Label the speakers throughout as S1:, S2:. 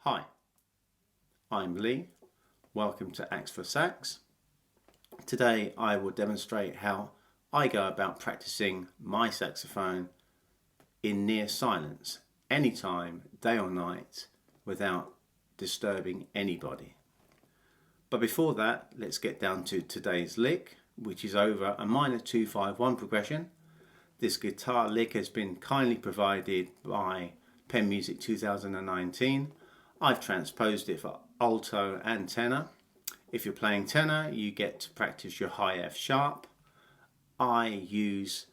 S1: Hi, I'm Lee. Welcome to axe4sax. Today I will demonstrate how I go about practicing my saxophone in near silence, anytime, day or night, without disturbing anybody. But before that, let's get down to today's lick, which is over a minor 2-5-1 progression. This guitar lick has been kindly provided by Pen Music 2019. I've transposed it for alto and tenor. If you're playing tenor, you get to practice your high F sharp. I use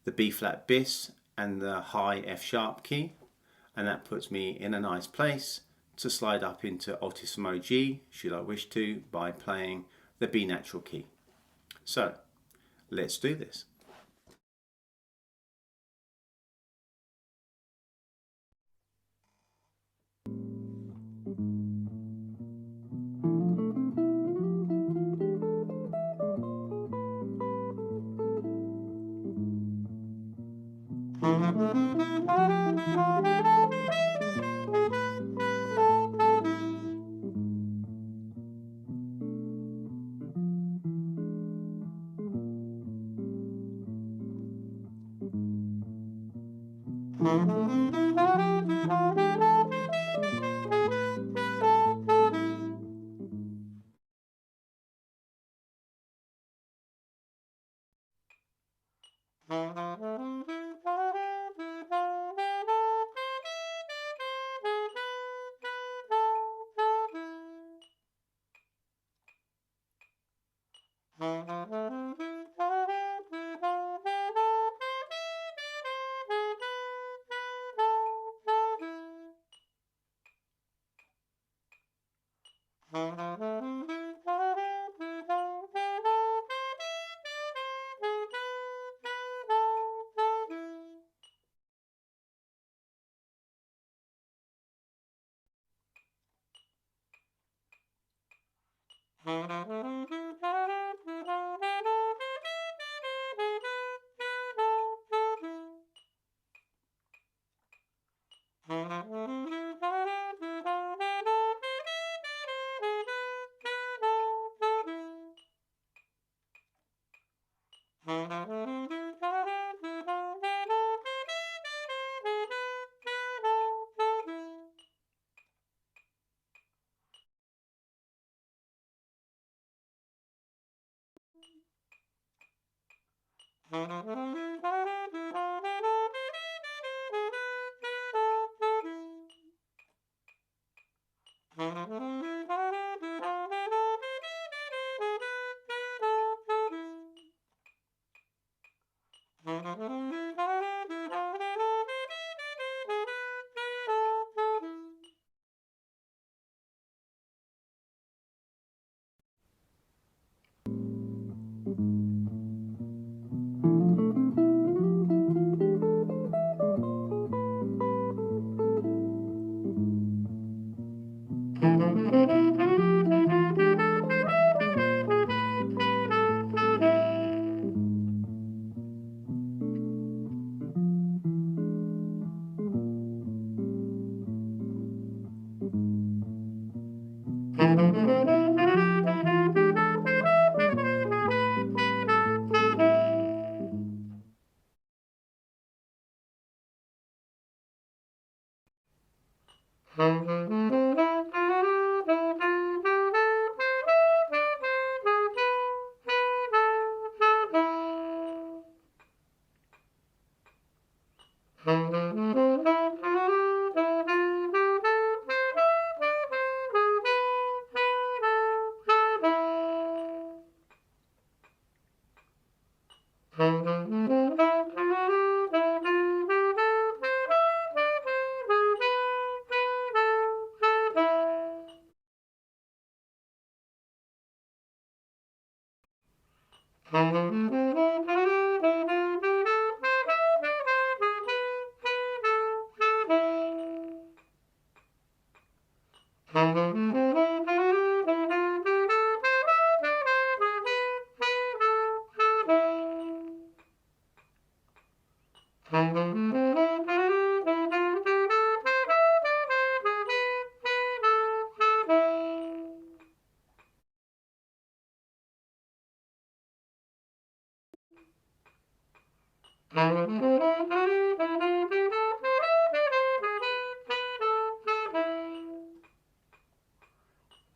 S1: the B flat bis and the high F sharp key, and that puts me in a nice place to slide up into Altissimo G, should I wish to, by playing the B natural key. So, let's do this.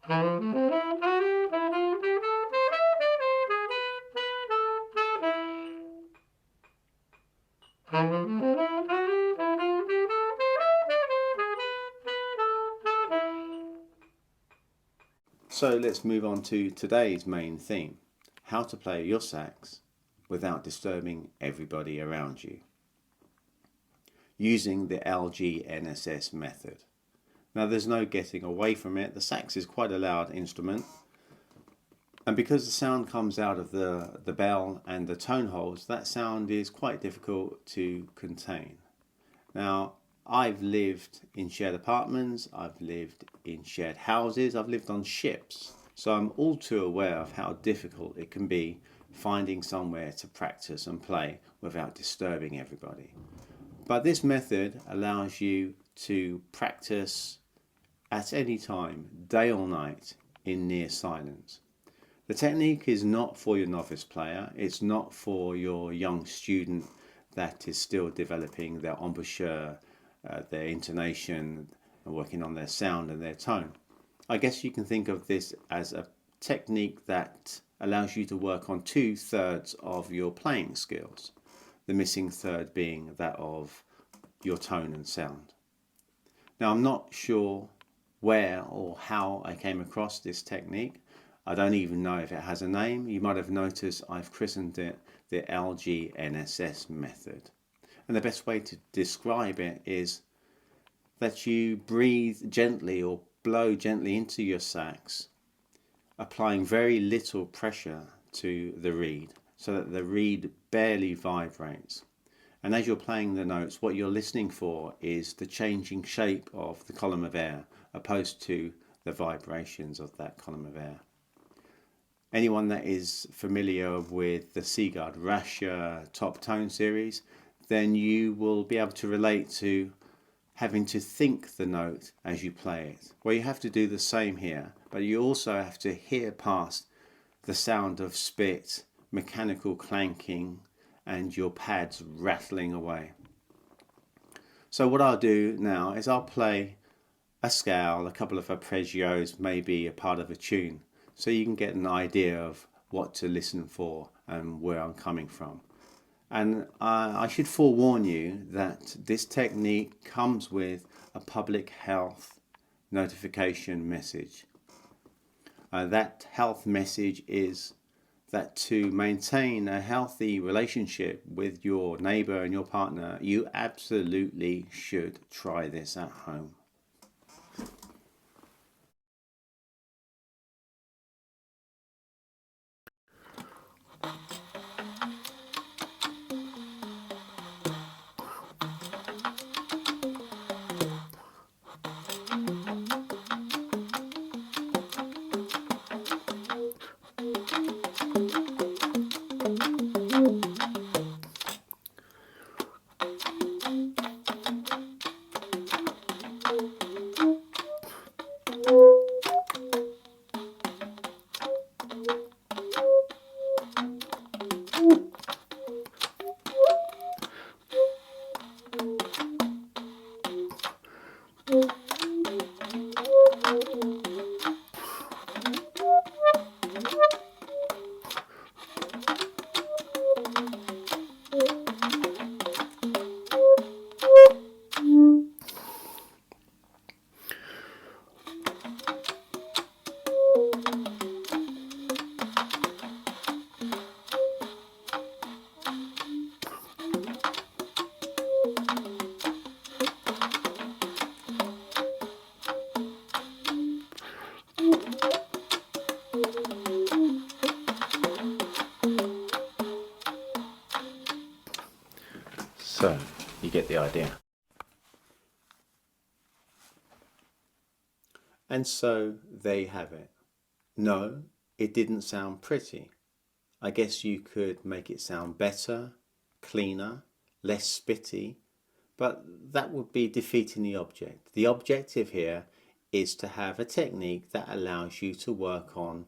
S1: So let's move on to today's main theme, how to play your sax without disturbing everybody around you, using the NSS method. Now there's no getting away from it. The sax is quite a loud instrument, and because the sound comes out of the bell and the tone holes, that sound is quite difficult to contain. Now I've lived in shared apartments, I've lived in shared houses, I've lived on ships, so I'm all too aware of how difficult it can be finding somewhere to practice and play without disturbing everybody. But this method allows you to practice at any time, day or night, in near silence. The technique is not for your novice player, it's not for your young student that is still developing their embouchure, their intonation, and working on their sound and their tone. I guess you can think of this as a technique that allows you to work on 2/3 of your playing skills, the missing third being that of your tone and sound. Now I'm not sure where or how I came across this technique. I don't even know if it has a name. You might have noticed I've christened it the NSS method. And the best way to describe it is that you breathe gently or blow gently into your sax, applying very little pressure to the reed so that the reed barely vibrates. And as you're playing the notes, what you're listening for is the changing shape of the column of air opposed to the vibrations of that column of air. Anyone that is familiar with the Sigurd Rascher top tone series, then you will be able to relate to having to think the note as you play it. Well, you have to do the same here, but you also have to hear past the sound of spit, mechanical clanking, and your pads rattling away. So what I'll do now is I'll play a scale, a couple of arpeggios, maybe a part of a tune, so you can get an idea of what to listen for and where I'm coming from. And I should forewarn you that this technique comes with a public health notification message. That health message is that to maintain a healthy relationship with your neighbor and your partner, you absolutely should try this at home. So, you get the idea. And so, there you have it. No, it didn't sound pretty. I guess you could make it sound better, cleaner, less spitty, but that would be defeating the object. The objective here is to have a technique that allows you to work on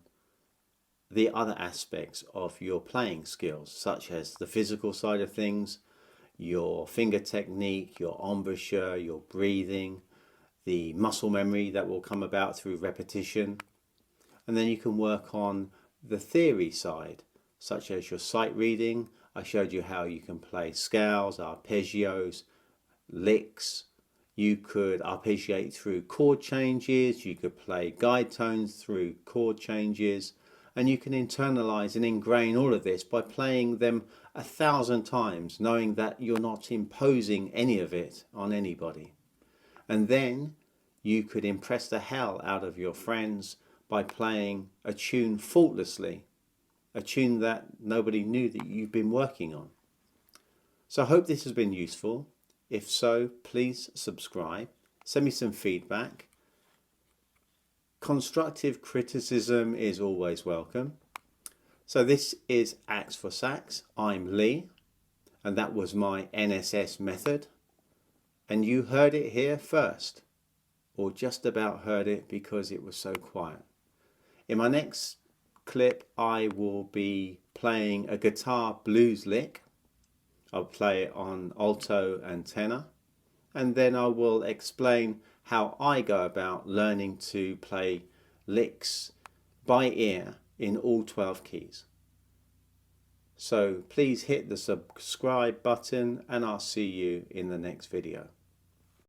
S1: the other aspects of your playing skills, such as the physical side of things, your finger technique, your embouchure, your breathing, the muscle memory that will come about through repetition, and then you can work on the theory side, such as your sight reading. I showed you how you can play scales, arpeggios, licks. You could arpeggiate through chord changes, you could play guide tones through chord changes, and you can internalize and ingrain all of this by playing them 1,000 times, knowing that you're not imposing any of it on anybody. And then you could impress the hell out of your friends by playing a tune faultlessly, a tune that nobody knew that you've been working on. So I hope this has been useful. If so, please subscribe, send me some feedback. Constructive criticism is always welcome. So this is axe4sax. I'm Lee, and that was my NSS method. And you heard it here first, or just about heard it because it was so quiet. In my next clip, I will be playing a guitar blues lick. I'll play it on alto and tenor, and then I will explain how I go about learning to play licks by ear in all 12 keys. So please hit the subscribe button, and I'll see you in the next video.